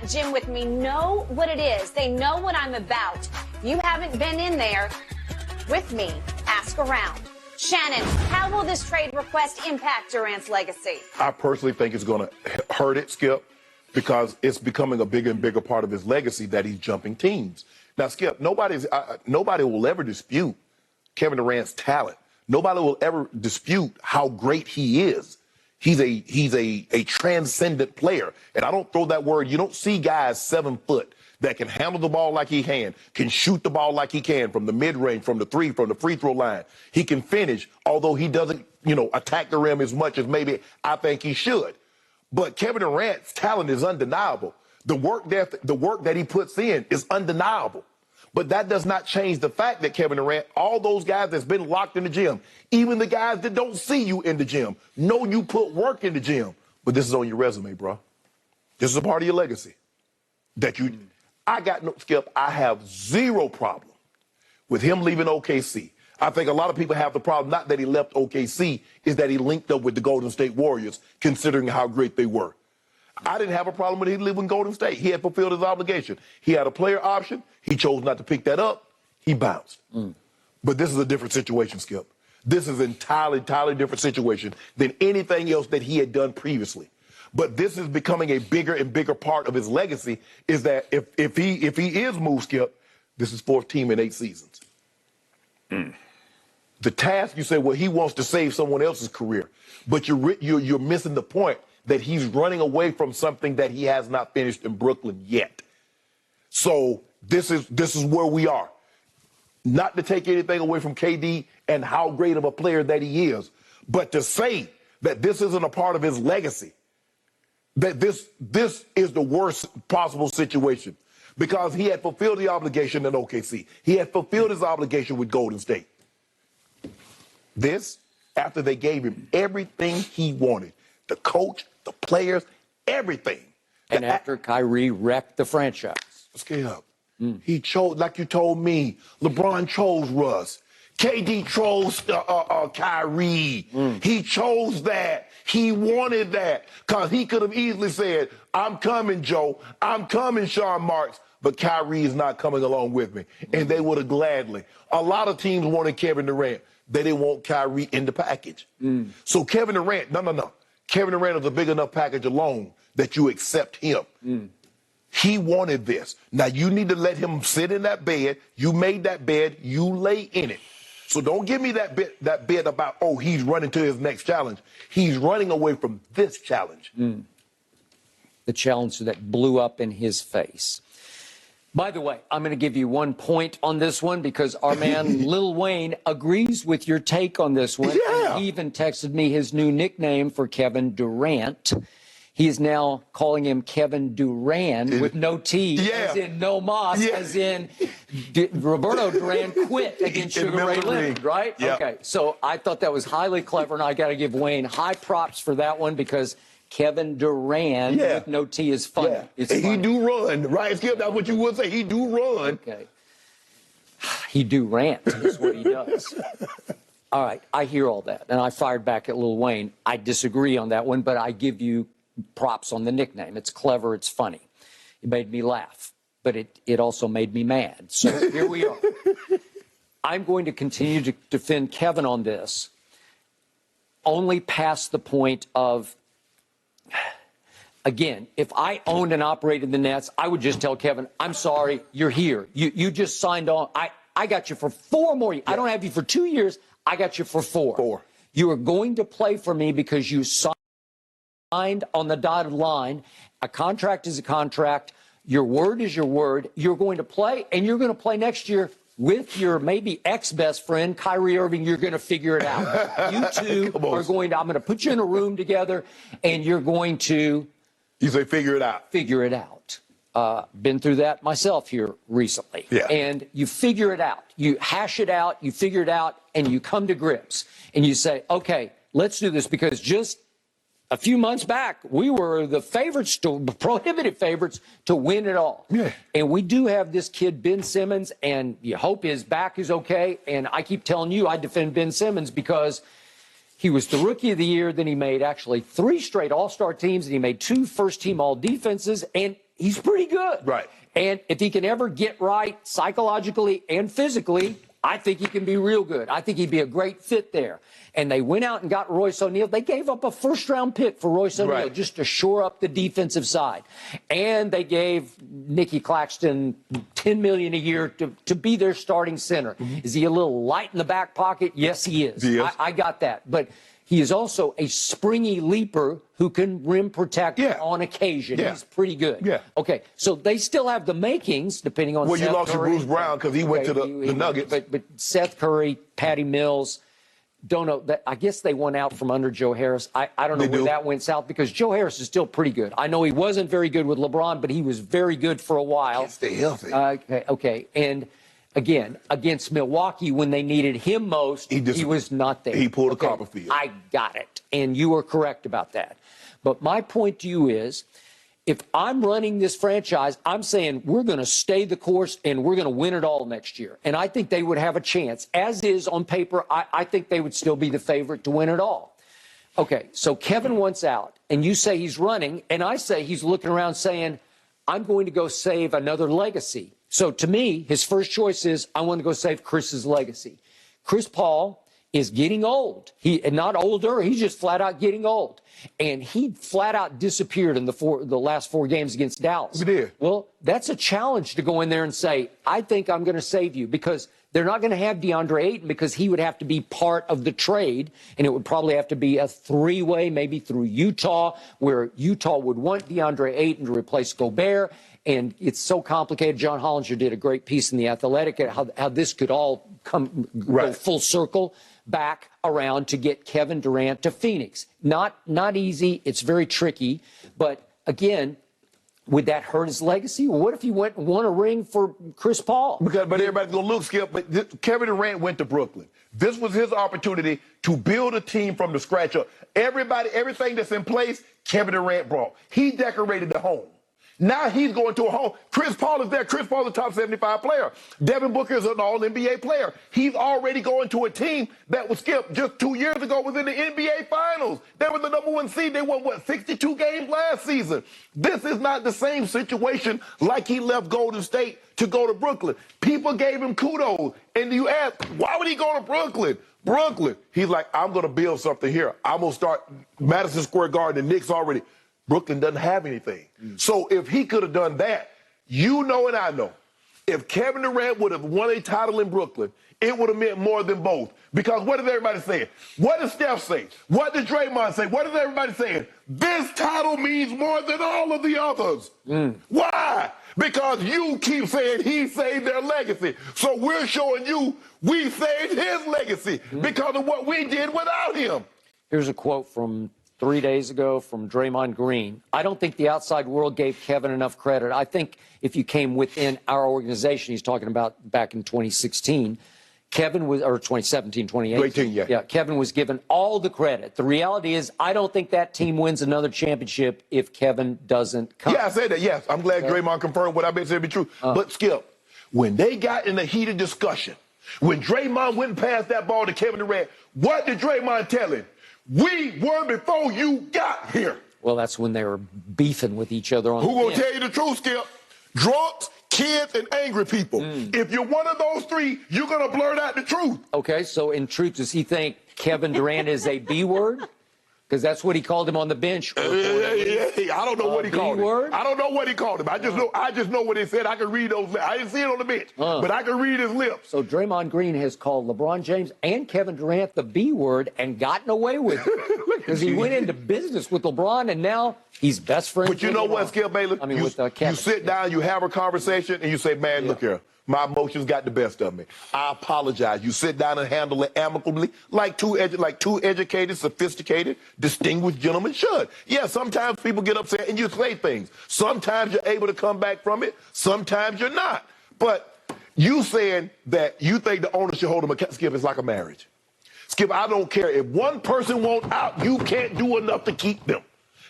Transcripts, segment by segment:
that gym with me know what it is. They know what I'm about. You haven't been in there with me. Ask around. Shannon, how will this trade request impact Durant's legacy? I personally think it's going to hurt it, Skip, because it's becoming a bigger and bigger part of his legacy that he's jumping teams. Now, Skip, nobody will ever dispute Kevin Durant's talent. Nobody will ever dispute how great he is. He's a transcendent player. And I don't throw that word. You don't see guys 7 foot that can handle the ball like he can shoot the ball like he can from the mid-range, from the three, from the free throw line. He can finish, although he doesn't, attack the rim as much as maybe I think he should. But Kevin Durant's talent is undeniable. The work that he puts in is undeniable. But that does not change the fact that Kevin Durant, all those guys that's been locked in the gym, even the guys that don't see you in the gym, know you put work in the gym. But this is on your resume, bro. This is a part of your legacy. Skip, I have zero problem with him leaving OKC. I think a lot of people have the problem, not that he left OKC, is that he linked up with the Golden State Warriors, considering how great they were. I didn't have a problem with him living in Golden State. He had fulfilled his obligation. He had a player option. He chose not to pick that up. He bounced. But this is a different situation, Skip. This is an entirely different situation than anything else that he had done previously. But this is becoming a bigger and bigger part of his legacy, is that if he is moved, Skip, this is 4th team in 8 seasons. The task, you say, well, he wants to save someone else's career. But you're missing the point that he's running away from something that he has not finished in Brooklyn yet. So this is where we are. Not to take anything away from KD and how great of a player that he is, but to say that this isn't a part of his legacy, that this is the worst possible situation, because he had fulfilled the obligation in OKC. He had fulfilled his obligation with Golden State. This, after they gave him everything he wanted, the coach, the players, everything. And after Kyrie wrecked the franchise. Scale up. He chose, like you told me, LeBron chose Russ. KD chose Kyrie. He chose that. He wanted that, because he could have easily said, I'm coming, Joe. I'm coming, Sean Marks. But Kyrie is not coming along with me. And they would have gladly. A lot of teams wanted Kevin Durant. They didn't want Kyrie in the package. So Kevin Durant, no. Kevin Durant is a big enough package alone that you accept him. He wanted this. Now, you need to let him sit in that bed. You made that bed. You lay in it. So don't give me that bit about, oh, he's running to his next challenge. He's running away from this challenge. The challenge that blew up in his face. By the way, I'm going to give you 1 point on this one, because our man Lil Wayne agrees with your take on this one. Yeah. He even texted me his new nickname for Kevin Durant. He is now calling him Kevin Durant with no T, as in no Moss, as in Roberto Duran quit against Sugar Ray Leonard, right? Yep. Okay, so I thought that was highly clever, and I got to give Wayne high props for that one, because Kevin Durant with no T is funny. Yeah. It's funny. He do run, right, Skip? That's what you would say. He do run. Okay. He do rant is what he does. All right, I hear all that, and I fired back at Lil Wayne. I disagree on that one, but I give you props on the nickname. It's clever, it's funny. It made me laugh, but it also made me mad. So here we are. I'm going to continue to defend Kevin on this, only past the point of, again, if I owned and operated the Nets, I would just tell Kevin, I'm sorry, you're here. You just signed on. I got you for 4 more years. I don't have you for 2 years. I got you for 4. You are going to play for me because you signed on the dotted line. A contract is a contract. Your word is your word. You're going to play, and you're going to play next year with your maybe ex-best friend, Kyrie Irving. You're going to figure it out. You two are going to, I'm going to put you in a room together, and you're going to... You say figure it out. Figure it out. Been through that myself here recently. Yeah. And you figure it out. You hash it out, you figure it out, and you come to grips. And you say, okay, let's do this, because just a few months back, we were the favorites, prohibitive favorites to win it all. Yeah. And we do have this kid, Ben Simmons, and you hope his back is okay. And I keep telling you, I defend Ben Simmons because he was the Rookie of the Year. Then he made actually 3 straight All-Star teams, and he made 2 first-team All-Defenses. And he's pretty good. Right. And if he can ever get right psychologically and physically, I think he can be real good. I think he'd be a great fit there. And they went out and got Royce O'Neal. They gave up a first-round pick for Royce O'Neal just to shore up the defensive side. And they gave Nicky Claxton $10 million a year to be their starting center. Is he a little light in the back pocket? Yes, he is. I got that. But he is also a springy leaper who can rim protect on occasion. He's pretty good. Okay, so they still have the makings, depending on Seth you lost Curry. to Bruce Brown because he went to the Nuggets. But Seth Curry, Patty Mills, don't know. I guess they won out from under Joe Harris. I don't know where that went south because Joe Harris is still pretty good. I know he wasn't very good with LeBron, but he was very good for a while. Can't stay healthy. Okay. And again, against Milwaukee, when they needed him most, he was not there. He pulled a Copperfield. I got it. And you were correct about that. But my point to you is, if I'm running this franchise, I'm saying we're going to stay the course and we're going to win it all next year. And I think they would have a chance. As is on paper, I think they would still be the favorite to win it all. Okay, so Kevin wants out, and you say he's running, and I say he's looking around saying, I'm going to go save another legacy. So to me, his first choice is, I want to go save Chris's legacy. Chris Paul is getting old. Not older, he's just flat out getting old. And he flat out disappeared in the last 4 games against Dallas. He did. Well, that's a challenge to go in there and say, I think I'm going to save you, because they're not going to have DeAndre Ayton because he would have to be part of the trade, and it would probably have to be a 3-way, maybe through Utah, where Utah would want DeAndre Ayton to replace Gobert. And it's so complicated. John Hollinger did a great piece in The Athletic at how this could all go full circle back around to get Kevin Durant to Phoenix. Not easy. It's very tricky. But again, would that hurt his legacy? Well, what if he went and won a ring for Chris Paul? But everybody's going to look, Skip. But Kevin Durant went to Brooklyn. This was his opportunity to build a team from the scratch up. Everything that's in place, Kevin Durant brought. He decorated the home. Now he's going to a home. Chris Paul is there. Chris Paul is a top 75 player. Devin Booker is an all-NBA player. He's already going to a team that was skipped just 2 years ago, was in the NBA Finals. They were the #1 seed. They won, 62 games last season. This is not the same situation like he left Golden State to go to Brooklyn. People gave him kudos. And you ask, why would he go to Brooklyn? Brooklyn. He's like, I'm going to build something here. I'm going to start Madison Square Garden. The Knicks already. Brooklyn doesn't have anything. So if he could have done that, you know and I know, if Kevin Durant would have won a title in Brooklyn, it would have meant more than both. Because what is everybody saying? What does Steph say? What does Draymond say? What is everybody saying? This title means more than all of the others. Why? Because you keep saying he saved their legacy. So we're showing you we saved his legacy because of what we did without him. Here's a quote from 3 days ago from Draymond Green. I don't think the outside world gave Kevin enough credit. I think if you came within our organization, he's talking about back in 2016, Kevin was, or 2017, 2018. Yeah, Kevin was given all the credit. The reality is, I don't think that team wins another championship if Kevin doesn't come. Yeah, I said that, yes. I'm glad Draymond confirmed what I've been saying to be true. But, Skip, when they got in a heated discussion, when Draymond went and passed that ball to Kevin Durant, what did Draymond tell him? We were before you got here. Well, that's when they were beefing with each other on the bench. Who gonna tell you the truth, Skip? Drunks, kids, and angry people. If you're one of those three, you're gonna blurt out the truth. Okay, so in truth, does he think Kevin Durant is a B word? Because that's what he called him on the bench. I don't know what he called him. I don't know what he called him. I just know what he said. I can read those lips. I didn't see it on the bench, but I can read his lips. So Draymond Green has called LeBron James and Kevin Durant the B word and gotten away with it. Because he went into business with LeBron, and now he's best friends with But you know what, Skip Bayless? I mean, you sit down, you have a conversation, and you say, man, look here. My emotions got the best of me. I apologize. You sit down and handle it amicably, like two educated, sophisticated, distinguished gentlemen should. Yeah, sometimes people get upset and you say things. Sometimes you're able to come back from it. Sometimes you're not. But you saying that you think the owner should hold them accountable, Skip, it's like a marriage. Skip, I don't care. If one person wants out, you can't do enough to keep them.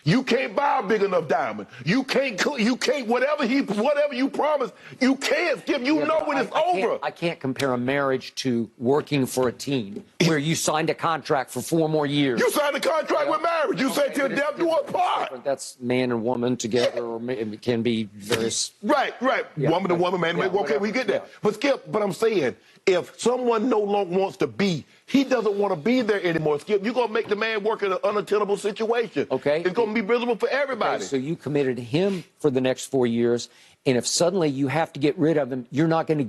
You can't buy a big enough diamond. You can't, whatever you promised, you can't, Skip. You know when it's over. I can't compare a marriage to working for a team where you signed a contract for 4 more years. You signed a contract with marriage. You said till death do us part. That's man and woman together, or it can be various. Right. Yeah, woman to woman, man to man. Okay, whatever, we get that. But Skip, but I'm saying, if someone no longer wants to be, he doesn't want to be there anymore, Skip, you're going to make the man work in an unattainable situation. Okay. It's going to be visible for everybody. Okay, so you committed him for the next 4 years, and if suddenly you have to get rid of him, you're not going to